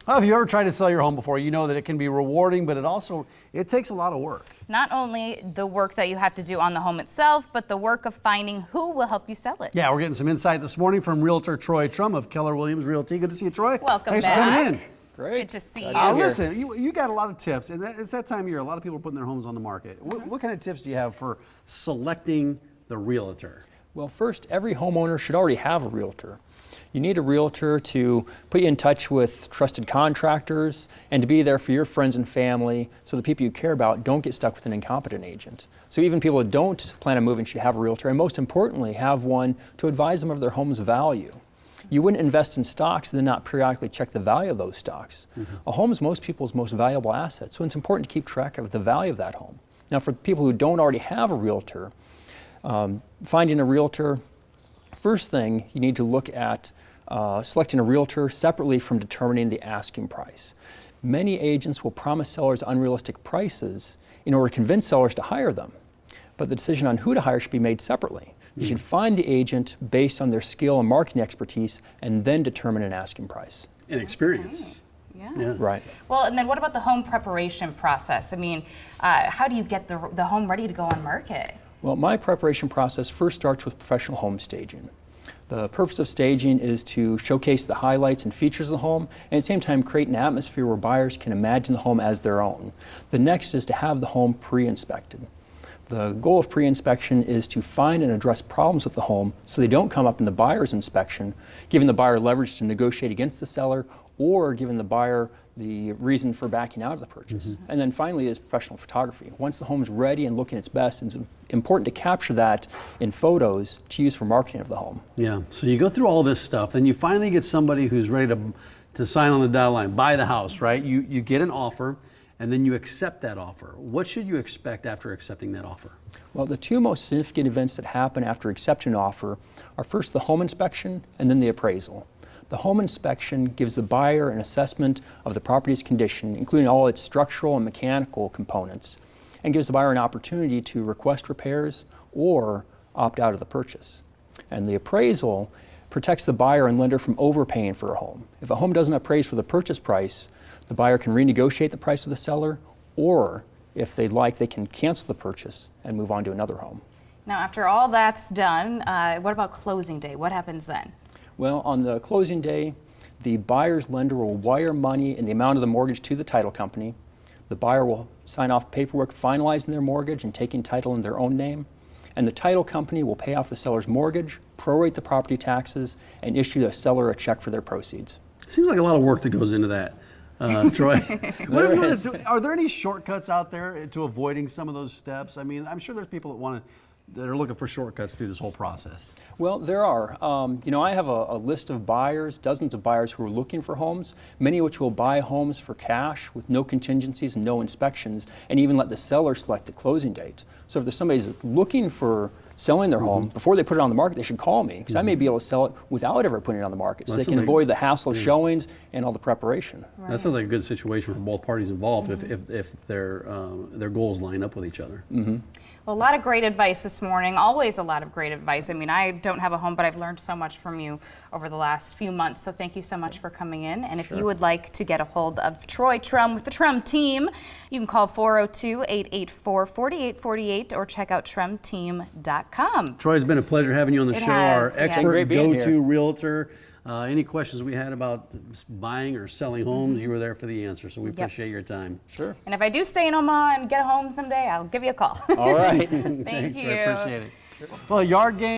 Well, if you ever tried to sell your home before, you know that it can be rewarding, but it takes a lot of work. Not only the work that you have to do on the home itself, but the work of finding who will help you sell it. Yeah, we're getting some insight this morning from Realtor Troy Trumm of Keller Williams Realty. Good to see you, Troy. Welcome Thanks back. for coming in. Great. Good to see you. Listen, you got a lot of tips, and it's that time of year. A lot of people are putting their homes on the market. What kind of tips do you have for selecting the realtor? Well, first, every homeowner should already have a realtor. You need a realtor to put you in touch with trusted contractors and to be there for your friends and family so the people you care about don't get stuck with an incompetent agent. So even people that don't plan on moving should have a realtor, and most importantly, have one to advise them of their home's value. You wouldn't invest in stocks and then not periodically check the value of those stocks. A home is most people's most valuable asset, so it's important to keep track of the value of that home. Now, for people who don't already have a realtor, finding a realtor, first thing you need to look at selecting a realtor separately from determining the asking price. Many agents will promise sellers unrealistic prices in order to convince sellers to hire them, but the decision on who to hire should be made separately. You should find the agent based on their skill and marketing expertise and then determine an asking price. And experience. Yeah. Right. Well, and then what about the home preparation process? I mean, how do you get the home ready to go on market? Well, my preparation process first starts with professional home staging. The purpose of staging is to showcase the highlights and features of the home and at the same time create an atmosphere where buyers can imagine the home as their own. The next is to have the home pre-inspected. The goal of pre-inspection is to find and address problems with the home so they don't come up in the buyer's inspection, giving the buyer leverage to negotiate against the seller or giving the buyer the reason for backing out of the purchase. And then finally is professional photography. Once the home is ready and looking its best, it's important to capture that in photos to use for marketing of the home. Yeah, so you go through all this stuff, then you finally get somebody who's ready to sign on the dotted line, buy the house, right? You get an offer, and then you accept that offer. What should you expect after accepting that offer? Well, the two most significant events that happen after accepting an offer are first the home inspection and then the appraisal. The home inspection gives the buyer an assessment of the property's condition, including all its structural and mechanical components, and gives the buyer an opportunity to request repairs or opt out of the purchase. And the appraisal protects the buyer and lender from overpaying for a home. If a home doesn't appraise for the purchase price, the buyer can renegotiate the price with the seller, or if they'd like, they can cancel the purchase and move on to another home. Now, after all that's done, what about closing day? What happens then? Well, on the closing day, the buyer's lender will wire money in the amount of the mortgage to the title company. The buyer will sign off paperwork finalizing their mortgage and taking title in their own name. And the title company will pay off the seller's mortgage, prorate the property taxes, and issue the seller a check for their proceeds. Seems like a lot of work that goes into that, Troy. Are there any shortcuts out there to avoiding some of those steps? I mean, I'm sure there's people that are looking for shortcuts through this whole process. Well, there are. I have a list of buyers, dozens of buyers who are looking for homes, many of which will buy homes for cash with no contingencies and no inspections, and even let the seller select the closing date. So if there's somebody who's looking for selling their home, before they put it on the market, they should call me, because I may be able to sell it without ever putting it on the market, so they can avoid the hassle of showings and all the preparation. Right. That sounds like a good situation for both parties involved if their goals line up with each other. Well, a lot of great advice this morning, always a lot of great advice. I mean, I don't have a home, but I've learned so much from you over the last few months, so thank you so much for coming in. And if you would like to get a hold of Troy Trumm with the Trumm team, you can call 402-884-4848 or check out trummteam.com. Troy, it's been a pleasure having you on the show, has, our expert Great being go-to here. realtor. Any questions we had about buying or selling homes, you were there for the answer, so we appreciate your time. Sure. And if I do stay in Omaha and get a home someday, I'll give you a call. All right. Thank Thanks, you. I appreciate it. Well, yard game.